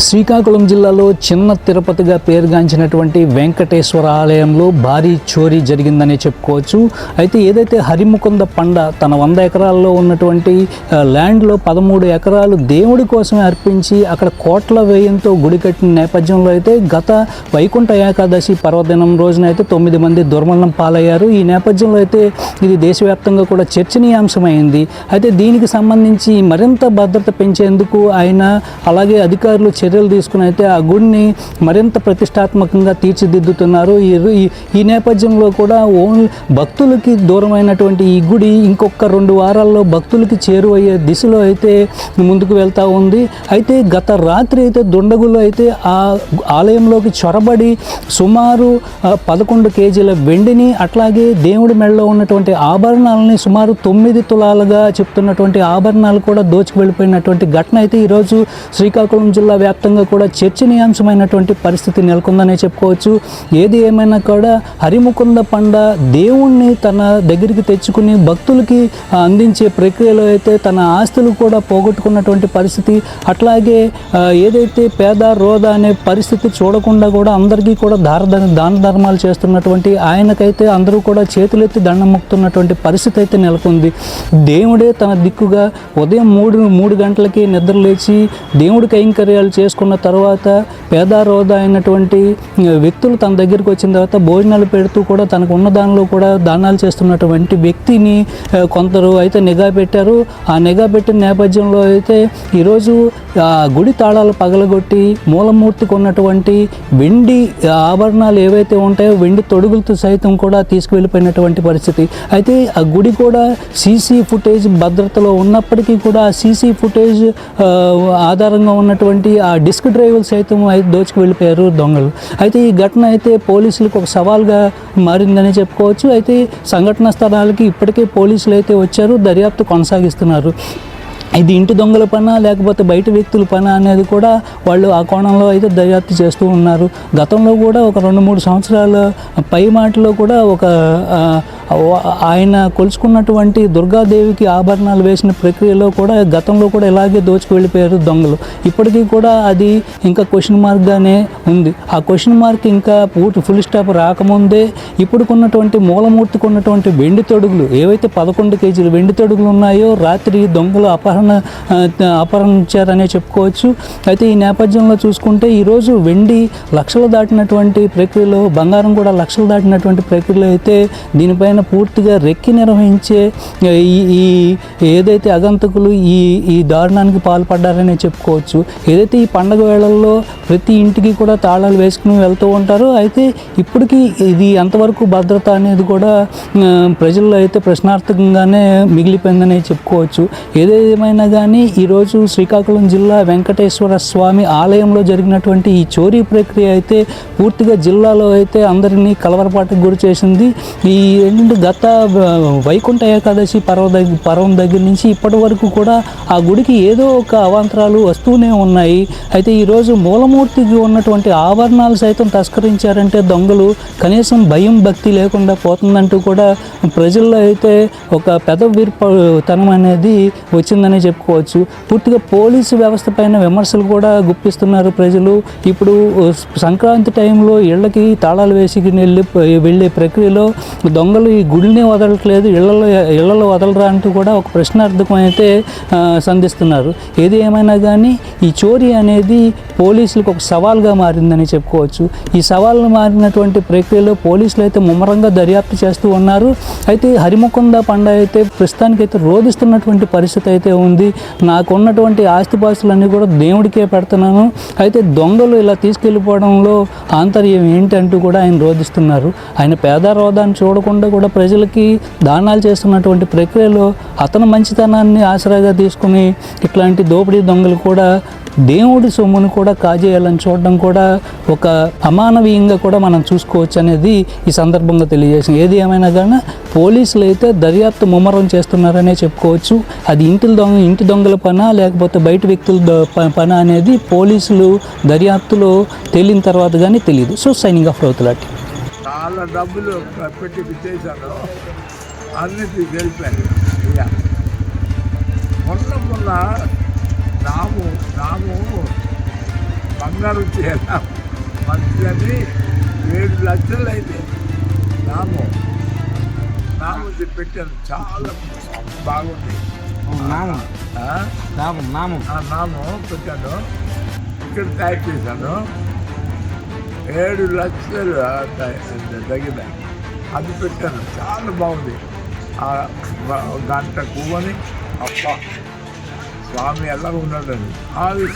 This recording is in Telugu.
శ్రీకాకుళం జిల్లాలో చిన్న తిరుపతిగా పేరుగాంచినటువంటి వెంకటేశ్వర ఆలయంలో భారీ చోరీ జరిగిందనే చెప్పుకోవచ్చు. అయితే ఏదైతే హరిముకుంద పండ తన 100 ఎకరాల్లో ఉన్నటువంటి ల్యాండ్లో 13 ఎకరాలు దేవుడి కోసమే అర్పించి అక్కడ కోట్ల వ్యయంతో గుడి కట్టిన నేపథ్యంలో అయితే గత వైకుంఠ ఏకాదశి పర్వదినం రోజునైతే 9 మంది దుర్మరణం పాలయ్యారు. ఈ నేపథ్యంలో అయితే ఇది దేశవ్యాప్తంగా కూడా చర్చనీయాంశమైంది. అయితే దీనికి సంబంధించి మరింత భద్రత పెంచేందుకు ఆయన అలాగే అధికారులు చర్యలు తీసుకుని అయితే ఆ గుడిని మరింత ప్రతిష్టాత్మకంగా తీర్చిదిద్దుతున్నారు. ఈ నేపథ్యంలో కూడా ఓన్లీ భక్తులకి దూరమైనటువంటి ఈ గుడి ఇంకొక 2 వారాల్లో భక్తులకి చేరువయ్యే దిశలో అయితే ముందుకు వెళ్తూ ఉంది. అయితే గత రాత్రి అయితే దుండగులు అయితే ఆ ఆలయంలోకి చొరబడి సుమారు 11 కేజీల వెండిని అట్లాగే దేవుడి మెడలో ఉన్నటువంటి ఆభరణాలని సుమారు 9 తులాలుగా చెప్తున్నటువంటి ఆభరణాలు కూడా దోచుకు వెళ్ళిపోయినటువంటి ఘటన అయితే ఈరోజు శ్రీకాకుళం జిల్లా వ్యాప్తంగా కూడా చర్చనీయాంశమైనటువంటి పరిస్థితి నెలకొందనే చెప్పుకోవచ్చు. ఏది ఏమైనా కూడా హరిముకుంద పండ దేవుణ్ణి తన దగ్గరికి తెచ్చుకుని భక్తులకి అందించే ప్రక్రియలో అయితే తన ఆస్తులు కూడా పోగొట్టుకున్నటువంటి పరిస్థితి, అట్లాగే ఏదైతే పేద రోద అనే పరిస్థితి చూడకుండా కూడా అందరికీ కూడా దాన ధర్మాలు చేస్తున్నటువంటి ఆయనకైతే అందరూ కూడా చేతులెత్తి దండం మొక్కుతున్నటువంటి పరిస్థితి అయితే నెలకొంది. దేవుడే తన దిక్కుగా ఉదయం 3 గంటలకి నిద్రలేచి దేవుడి కైంకర్యాలు చేసుకున్న తర్వాత పేద రోద అయినటువంటి వ్యక్తులు తన దగ్గరికి వచ్చిన తర్వాత భోజనాలు పెడుతూ కూడా తనకు ఉన్న దానిలో కూడా దానాలు చేస్తున్నటువంటి వ్యక్తిని కొందరు అయితే నిఘా పెట్టారు. ఆ నిఘా పెట్టిన నేపథ్యంలో అయితే ఈరోజు గుడి తాళాలు పగలగొట్టి మూలమూర్తికి ఉన్నటువంటి వెండి ఆభరణాలు ఏవైతే ఉంటాయో వెండి తొడుగులతో సైతం కూడా తీసుకువెళ్ళిపోయినటువంటి పరిస్థితి. అయితే ఆ గుడి కూడా సీసీ ఫుటేజ్ భద్రతలో ఉన్నప్పటికీ కూడా ఆ సీసీ ఫుటేజ్ ఆధారంగా ఉన్నటువంటి ఆ డిస్క్ డ్రైవ్లు సైతం అయితే దోచుకు వెళ్ళిపోయారు దొంగలు. అయితే ఈ ఘటన అయితే పోలీసులకు ఒక సవాల్గా మారిందని చెప్పుకోవచ్చు. అయితే సంఘటన స్థలాలకి ఇప్పటికే పోలీసులు అయితే వచ్చారు, దర్యాప్తు కొనసాగిస్తున్నారు. ఇది ఇంటి దొంగల పనా లేకపోతే బయట వ్యక్తుల పనా అనేది కూడా వాళ్ళు ఆ కోణంలో అయితే దర్యాప్తు చేస్తూ ఉన్నారు. గతంలో కూడా ఒక 2-3 సంవత్సరాల పై మాటలో కూడా ఒక ఆయన కొలుచుకున్నటువంటి దుర్గాదేవికి ఆభరణాలు వేసిన ప్రక్రియలో కూడా గతంలో కూడా ఇలాగే దోచుకు వెళ్ళిపోయారు దొంగలు. ఇప్పటికీ కూడా అది ఇంకా క్వశ్చన్ మార్క్గానే ఉంది. ఆ క్వశ్చన్ మార్క్ ఇంకా ఫుల్ స్టాప్ రాకముందే ఇప్పుడుకున్నటువంటి మూలమూర్తికి ఉన్నటువంటి వెండి తొడుగులు ఏవైతే 11 కేజీలు వెండి తొడుగులు ఉన్నాయో రాత్రి దొంగలు అపహరించారనే చెప్పుకోవచ్చు. అయితే ఈ నేపథ్యంలో చూసుకుంటే ఈరోజు వెండి లక్షలు దాటినటువంటి ప్రక్రియలో, బంగారం కూడా లక్షలు దాటినటువంటి ప్రక్రియలో అయితే దీనిపైన పూర్తిగా రెక్కి నిర్వహించే ఈ ఏదైతే అగంతకులు ఈ దారుణానికి పాల్పడ్డారనే చెప్పుకోవచ్చు. ఏదైతే ఈ పండగ వేళల్లో ప్రతి ఇంటికి కూడా తాళాలు వేసుకుని వెళ్తూ ఉంటారో అయితే ఇప్పటికీ ఇది ఎంతవరకు భద్రత అనేది కూడా ప్రజల్లో అయితే ప్రశ్నార్థకంగానే మిగిలిపోయిందనే చెప్పుకోవచ్చు. ఏదేమైనా కానీ ఈరోజు శ్రీకాకుళం జిల్లా వెంకటేశ్వర స్వామి ఆలయంలో జరిగినటువంటి ఈ చోరీ ప్రక్రియ అయితే పూర్తిగా జిల్లాలో అయితే అందరినీ కలవరపాటుకు గురి చేసింది. ఈ గత వైకుంఠ ఏకాదశి పర్వం దగ్గర నుంచి ఇప్పటి వరకు కూడా ఆ గుడికి ఏదో ఒక అవాంతరాలు వస్తూనే ఉన్నాయి. అయితే ఈరోజు మూలమూర్తికి ఉన్నటువంటి ఆభరణాలు సైతం తస్కరించారంటే దొంగలు కనీసం భయం భక్తి లేకుండా పోతుందంటూ కూడా ప్రజల్లో అయితే ఒక పెదవిర్పతనం అనేది వచ్చిందని చెప్పుకోవచ్చు. పూర్తిగా పోలీసు వ్యవస్థ పైన విమర్శలు కూడా గుప్పిస్తున్నారు ప్రజలు. ఇప్పుడు సంక్రాంతి టైంలో ఇళ్ళకి తాళాలు వేసి వెళ్ళే ప్రక్రియలో దొంగలు ఈ గుడిని వదలట్లేదు, ఇళ్లలో వదలరా అంటూ కూడా ఒక ప్రశ్నార్థకం అయితే సంధిస్తున్నారు. ఏది ఏమైనా కానీ ఈ చోరీ అనేది పోలీసులకు ఒక సవాల్గా మారిందని చెప్పుకోవచ్చు. ఈ సవాళ్ళు మారినటువంటి ప్రక్రియలో పోలీసులు అయితే ముమ్మరంగా దర్యాప్తు చేస్తూ ఉన్నారు. అయితే హరిముకుంద పండ అయితే ప్రస్తుతానికైతే రోధిస్తున్నటువంటి పరిస్థితి అయితే ఉంది. నాకున్నటువంటి ఆస్తిపాస్తులన్నీ కూడా దేవుడికే పెడుతున్నాను, అయితే దొంగలు ఇలా తీసుకెళ్ళిపోవడంలో ఆంతర్యం ఏంటంటూ కూడా ఆయన రోధిస్తున్నారు. ఆయన పేద రోదాన్ని చూడకుండా కూడా ప్రజలకి దానాలు చేస్తున్నటువంటి ప్రక్రియలో అతని మంచితనాన్ని ఆసరాగా తీసుకుని ఇట్లాంటి దోపిడీ దొంగలు కూడా దేవుడి సొమ్మును కూడా కాజేయాలని చూడడం కూడా ఒక అమానవీయంగా కూడా మనం చూసుకోవచ్చు అనేది ఈ సందర్భంగా తెలియజేసింది. ఏది ఏమైనా కానీ పోలీసులు అయితే దర్యాప్తు ముమ్మరం చేస్తున్నారనే చెప్పుకోవచ్చు. అది ఇంటి దొంగల పనా లేకపోతే బయట వ్యక్తుల పనా అనేది పోలీసులు దర్యాప్తులో తేలిన తర్వాత కానీ తెలియదు. సో సైనింగ్ ఆఫ్ రౌతులాటి. చాలా డబ్బులు పెట్టి చేశాను, అన్నిటి గెలిపాను. మొన్న రాము బంగారు చీర మంచిదని 7 లక్షలు అయితే నామం పెట్టాను, చాలా బాగుంది. నామం ఆ? నామం నామం ఆ నామం పెట్టాను, ఇక్కడ తయారు చేశాను. 7 లక్షలు తగిన అది పెట్టాను, చాలా బాగుంది. ఆ గంట కూవని అప్ప స్వామి ఎలా ఉన్నాడని అది